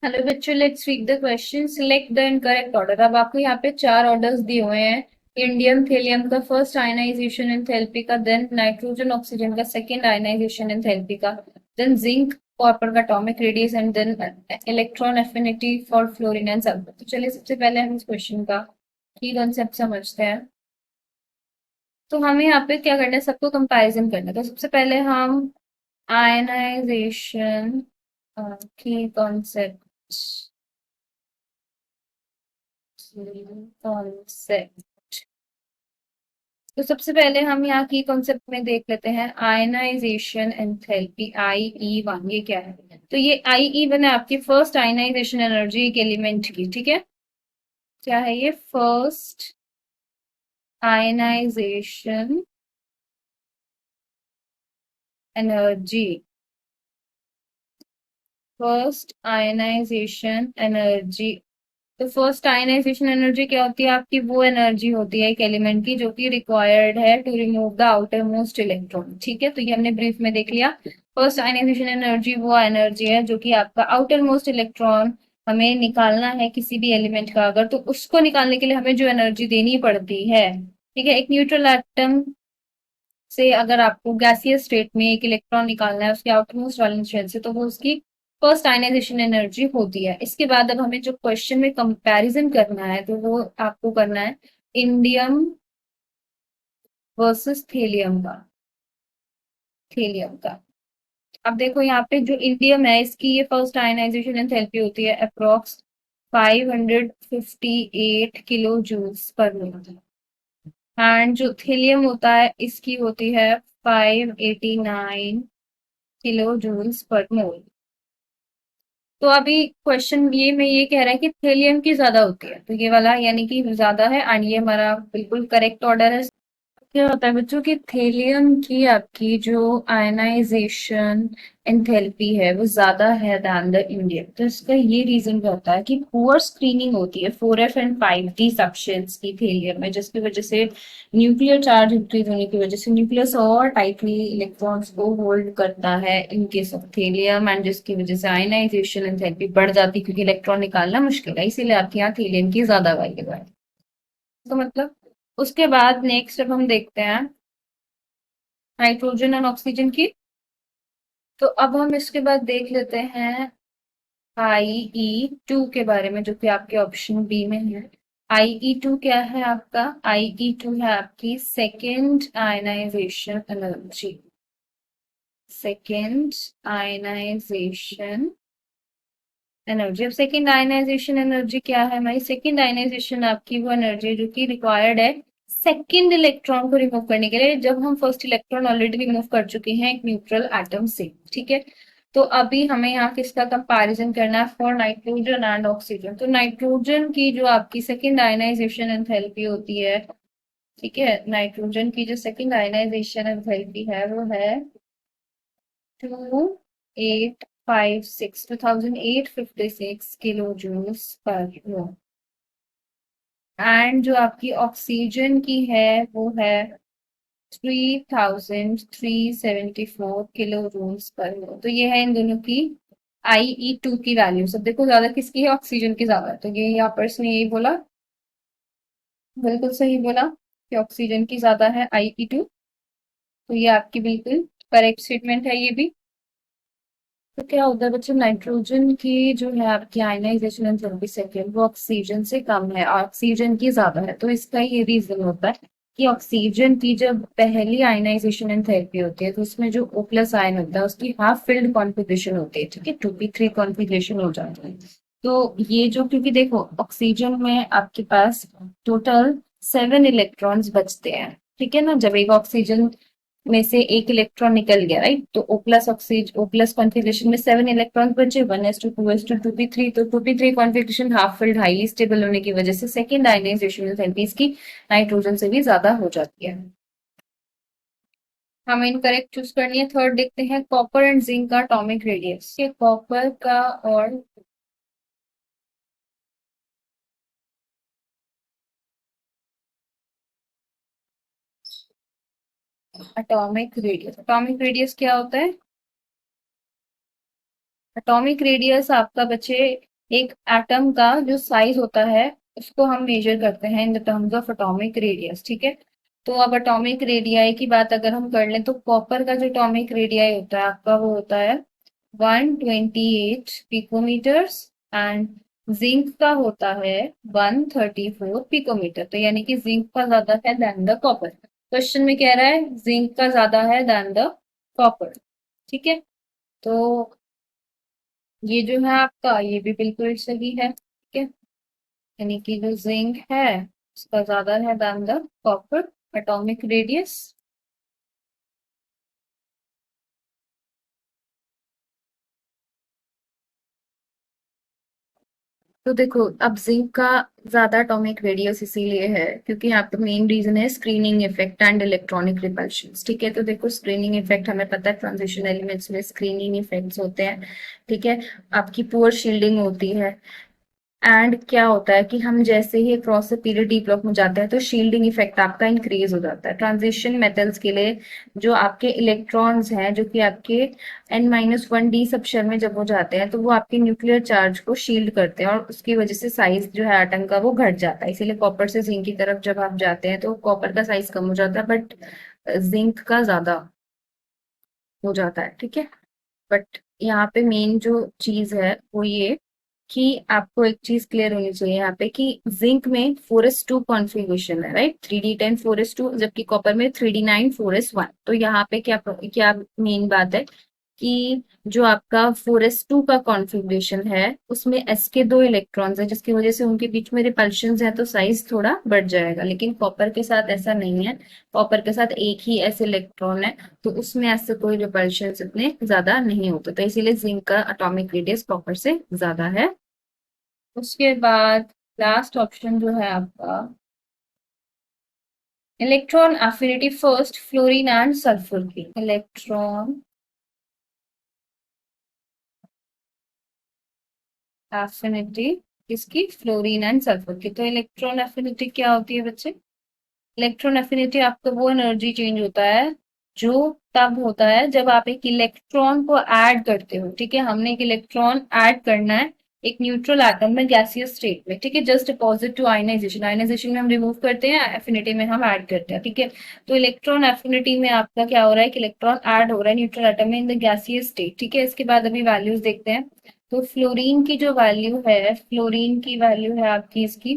Hello बच्चों, let's read the question. Select the incorrect order. अब आपको यहाँ पे चार ऑर्डर्स दिए हुए हैं। इंडियम थेलियम का फर्स्ट आयनाइजेशन एंथैल्पी का, देन नाइट्रोजन ऑक्सीजन का सेकंड आयनाइजेशन एंथैल्पी का, देन जिंक कॉपर का atomic radius, and then electron affinity for fluorine and sulphur. तो चलिए सबसे पहले हम इस क्वेश्चन का की कंसेप्ट समझते हैं। तो हमें यहाँ पे क्या करना है, सबको कंपैरिजन करना है। तो सबसे पहले हम आयनाइजेशन की कॉन्सेप्ट कॉन्सेप्ट तो सबसे पहले हम यहाँ की कॉन्सेप्ट में देख लेते हैं। आयनाइजेशन एंथैल्पी IE1 ये क्या है? तो ये IE1 है आपकी फर्स्ट आयनाइजेशन एनर्जी एक एलिमेंट की। ठीक है, क्या है ये? First ionisation energy. First ionisation energy. तो फर्स्ट आयनाइजेशन एनर्जी क्या होती है आपकी? वो एनर्जी होती है एक एलिमेंट की जो कि रिक्वायर्ड है to remove the outermost electron. ठीक है, तो ये हमने ब्रीफ में देख लिया। फर्स्ट आयनाइजेशन एनर्जी वो एनर्जी है जो कि आपका आउटर मोस्ट इलेक्ट्रॉन हमें निकालना है किसी भी एलिमेंट का अगर, तो उसको निकालने के लिए हमें जो एनर्जी देनी पड़ती है। ठीक है, एक न्यूट्रल एटम से अगर आपको गैसियस स्टेट में एक इलेक्ट्रॉन निकालना है उसके आउटरमोस्ट वैलेंस शेल से, तो वो उसकी फर्स्ट आयनाइजेशन एनर्जी होती है। इसके बाद अब हमें जो क्वेश्चन में कंपैरिजन करना है तो वो आपको करना है इंडियम वर्सेस थेलियम का। अब देखो यहाँ पे जो इंडियम है इसकी ये फर्स्ट आयनाइजेशन एंथैल्पी होती है approx 558 kilo joules per mole. And जो थीलियम होता है इसकी होती है 589 किलो जूल्स पर मोल। तो अभी क्वेश्चन ये में ये कह रहा है कि थीलियम की ज्यादा होती है, तो ये वाला यानी कि ज्यादा है, एंड ये हमारा बिल्कुल करेक्ट ऑर्डर है। क्या होता है बच्चों की थेलियम की आपकी जो आयनाइजेशन एंथैल्पी है वो ज्यादा है दैन द इंडियम। तो इसका ये रीजन क्या होता है कि पुअर स्क्रीनिंग होती है 4F एंड 5D सब्सटेंस की थेलियम में, जिसकी वजह से न्यूक्लियर चार्ज इंक्रीज होने की वजह से न्यूक्लियस और टाइटली इलेक्ट्रॉन्स को होल्ड करता है in case of thallium, and जिसकी वजह से आयनाइजेशन एंथैल्पी बढ़ जाती है क्योंकि इलेक्ट्रॉन निकालना मुश्किल है, इसीलिए आपके यहाँ थेलियम की ज्यादा वैल्यू है। तो मतलब उसके बाद नेक्स्ट अब हम देखते हैं नाइट्रोजन एंड ऑक्सीजन की। तो अब हम इसके बाद देख लेते हैं IE2 के बारे में, जो कि आपके ऑप्शन बी में है। IE2 क्या है आपका? IE2 है आपकी second ionisation energy. Second ionisation energy. अब सेकेंड आयनाइजेशन एनर्जी क्या है हमारी? सेकेंड आयनाइजेशन आपकी वो एनर्जी है जो कि रिक्वायर्ड है सेकेंड इलेक्ट्रॉन को रिमूव करने के लिए, जब हम फर्स्ट इलेक्ट्रॉन ऑलरेडी रिमूव कर चुके हैं एक न्यूट्रल एटम से। ठीक है, तो अभी हमें यहाँ किसका कंपैरिजन करना है? For nitrogen and oxygen. तो नाइट्रोजन की जो आपकी सेकेंड आयनाइजेशन एंथैल्पी होती है, ठीक है, नाइट्रोजन की जो सेकेंड आयनाइजेशन एंथैल्पी है वो है 2856 kilo joules per mole. And जो आपकी ऑक्सीजन की है वो है 3374 किलो जूल्स पर मोल। तो ये है इन दोनों की IE2 की वैल्यू। सब देखो ज्यादा किसकी है? ऑक्सीजन की ज्यादा है, तो ये यहाँ पर इसने यही बोला, बिल्कुल सही बोला कि ऑक्सीजन की ज्यादा है IE2। तो ये आपकी बिल्कुल करेक्ट स्टेटमेंट है ये भी। तो क्या होता है बच्चों, नाइट्रोजन की जो है आपकी आयनाइजेशन एंथैल्पी सेकेंड वो ऑक्सीजन से कम है, ऑक्सीजन की ज्यादा है। तो इसका ये रीजन होता है कि ऑक्सीजन की जब पहली आयनाइजेशन एंथैल्पी होती है तो उसमें जो O+ आयन होता है उसकी हाफ फिल्ड कॉन्फ़िगरेशन होती है। ठीक है, 2p3 कॉन्फ़िगरेशन हो जाता है। तो ये जो, क्योंकि देखो ऑक्सीजन में आपके पास टोटल 7 इलेक्ट्रॉन्स बचते हैं। ठीक है ना, जब एक ऑक्सीजन में से एक इलेक्ट्रॉन निकल गया, राइट, तो O+ कॉन्फ़िगरेशन में 7 इलेक्ट्रॉन बचे, 1s2 2s2 2p3। तो 2p3 configuration half filled highly stable होने की वजह से सेकेंड आयनाइजेशन एंथैल्पी की नाइट्रोजन से भी ज्यादा हो जाती है। हमें इनकरेक्ट चूज करनी है। थर्ड देखते हैं, कॉपर एंड जिंक का एटॉमिक रेडियस। ये कॉपर का और एटॉमिक रेडियस क्या होता है? एटॉमिक रेडियस आपका बचे एक एटम का जो साइज होता है उसको हम मेजर करते हैं in the terms of atomic radius, ठीक है। तो अब एटॉमिक रेडियाई की बात अगर हम कर लें तो कॉपर का जो एटॉमिक रेडियाई होता है आपका वो होता है 128 पिकोमीटर्स एंड जिंक का होता है 134 पिकोमीटर। तो यानी कि जिंक का ज्यादा है देन द कॉपर। क्वेश्चन में कह रहा है जिंक का ज्यादा है देन द कॉपर, ठीक है। तो ये जो है आपका ये भी बिल्कुल सही है, ठीक है। यानी कि जो जिंक है उसका ज्यादा है then the copper atomic radius. तो देखो अब जिंक का ज्यादा एटॉमिक रेडियस इसीलिए है क्योंकि यहाँ पे मेन रीजन है screening effect and electronic repulsion, ठीक है। तो देखो स्क्रीनिंग इफेक्ट हमें पता है ट्रांजिशन एलिमेंट्स में स्क्रीनिंग इफेक्ट्स होते हैं, ठीक है। आपकी पुअर शील्डिंग होती है एंड क्या होता है कि हम जैसे ही क्रॉस से पीरियड डी ब्लॉक में जाते हैं तो शील्डिंग इफेक्ट आपका इंक्रीज हो जाता है। ट्रांजिशन मेटल्स के लिए जो आपके इलेक्ट्रॉन्स हैं जो कि आपके n-1 डी सबशेल में जब वो जाते हैं तो वो आपके न्यूक्लियर चार्ज को शील्ड करते हैं और उसकी वजह से साइज जो है एटम का वो घट जाता है। इसीलिए कॉपर से जिंक की तरफ जब आप जाते हैं तो कॉपर का साइज कम हो जाता है बट जिंक का ज्यादा हो जाता है, ठीक है। बट यहाँ पे मेन जो चीज है वो ये कि आपको एक चीज क्लियर होनी चाहिए यहाँ पे कि जिंक में 4s2 कॉन्फ़िगरेशन है, राइट, 3d10 4s2, जबकि कॉपर में 3d9 4s1। तो यहाँ पे क्या क्या मेन बात है कि जो आपका 4s2 का कॉन्फ़िगरेशन है उसमें s के दो इलेक्ट्रॉन्स है जिसकी वजह से उनके बीच में रिपल्शन है तो साइज थोड़ा बढ़ जाएगा। लेकिन कॉपर के साथ ऐसा नहीं है, कॉपर के साथ एक ही s इलेक्ट्रॉन है तो उसमें ऐसे कोई रिपल्शन इतने ज्यादा नहीं होते। तो इसीलिए जिंक का एटॉमिक रेडियस कॉपर से ज्यादा है। उसके बाद लास्ट ऑप्शन जो है आपका electron affinity first fluorine and sulphur की। इलेक्ट्रॉन एफिनिटी किसकी, फ्लोरीन एंड सल्फर की। तो इलेक्ट्रॉन एफिनिटी क्या होती है बच्चे, इलेक्ट्रॉन एफिनिटी आपका वो एनर्जी चेंज होता है जो तब होता है जब आप एक इलेक्ट्रॉन को ऐड करते हो, ठीक है। हमने एक इलेक्ट्रॉन ऐड करना है एक न्यूट्रल एटम में गैसियस स्टेट में, ठीक है, just opposite to ionisation. Ionisation में हम रिमूव करते हैं, एफिनिटी में हम ऐड करते हैं, ठीक है। तो इलेक्ट्रॉन एफिनिटी में आपका क्या हो रहा है कि इलेक्ट्रॉन ऐड हो रहा है न्यूट्रल एटम में इन द गैसियस स्टेट, ठीक है। इसके बाद अभी वैल्यूज देखते हैं। तो फ्लोरीन की जो वैल्यू है, फ्लोरीन की वैल्यू है आपकी इसकी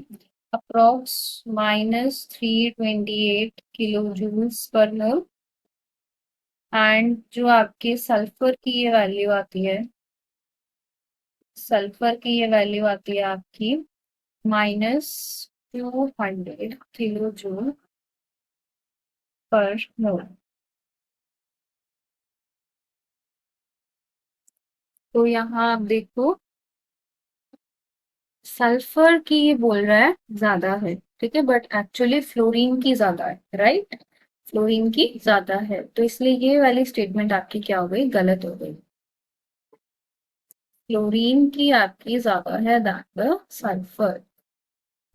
approx -328 kilo joules per mole. And जो आपके सल्फर की ये वैल्यू आती है, सल्फर की ये वैल्यू आती है आपकी -200 किलो जूल पर मोल। तो यहाँ आप देखो सल्फर की ये बोल रहा है ज्यादा है, ठीक है, बट एक्चुअली फ्लोरीन की ज्यादा है, राइट, फ्लोरीन की ज्यादा है। तो इसलिए ये वाली स्टेटमेंट आपकी क्या हो गई, गलत हो गई। क्लोरीन की आपकी ज्यादा है दैन द सल्फर।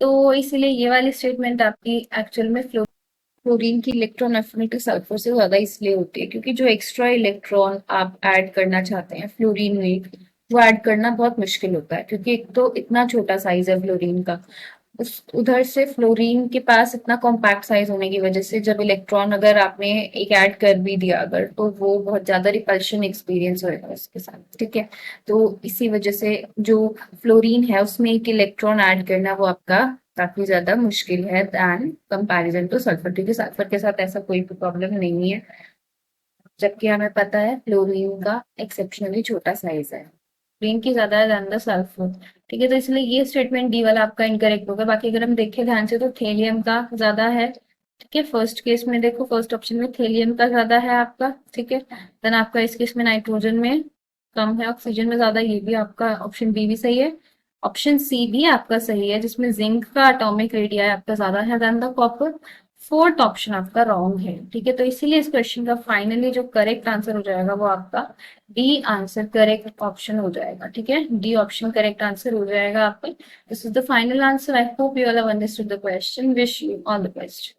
तो इसलिए ये वाली स्टेटमेंट आपकी एक्चुअल में फ्लोरीन की इलेक्ट्रॉन एफिनिटी सल्फर से ज्यादा इसलिए होती है क्योंकि जो एक्स्ट्रा इलेक्ट्रॉन आप ऐड करना चाहते हैं फ्लोरीन में वो ऐड करना बहुत मुश्किल होता है क्योंकि एक तो इतना छोटा साइज है फ्लोरीन का, उस उधर से फ्लोरीन के पास इतना कॉम्पैक्ट साइज होने की वजह से जब इलेक्ट्रॉन अगर आपने एक ऐड कर भी दिया अगर तो वो बहुत ज्यादा रिपल्शन एक्सपीरियंस होएगा उसके साथ, ठीक है। तो इसी वजह से जो फ्लोरीन है उसमें एक इलेक्ट्रॉन ऐड करना वो आपका काफी ज्यादा मुश्किल है दैन कंपैरिजन टू सल्फर, क्योंकि सल्फर के साथ ऐसा कोई भी प्रॉब्लम नहीं है जबकि हमें पता है फ्लोरीन का एक्सेप्शनली छोटा साइज है, फ्लोरीन की ज्यादा है दैन द सल्फर, ठीक है। तो इसलिए ये स्टेटमेंट डी वाला आपका इनकरेक्ट होगा। बाकी अगर हम देखें ध्यान से तो थेलियम का ज्यादा है, ठीक है। फर्स्ट केस में देखो फर्स्ट ऑप्शन में थेलियम का ज्यादा है आपका, ठीक है। देन आपका इस केस में नाइट्रोजन में कम है, ऑक्सीजन में ज्यादा, ये भी आपका ऑप्शन बी भी सही है। ऑप्शन सी भी आपका सही है जिसमें जिंक का एटॉमिक रेडियस आपका ज्यादा है then the copper. Fourth option आपका रॉन्ग है, ठीक है। तो इसीलिए इस क्वेश्चन का फाइनली जो करेक्ट आंसर हो जाएगा वो आपका डी आंसर करेक्ट ऑप्शन हो जाएगा, ठीक है। डी ऑप्शन करेक्ट आंसर हो जाएगा आपका। This is the final answer. I hope you all have understood the question. Wish you all the best.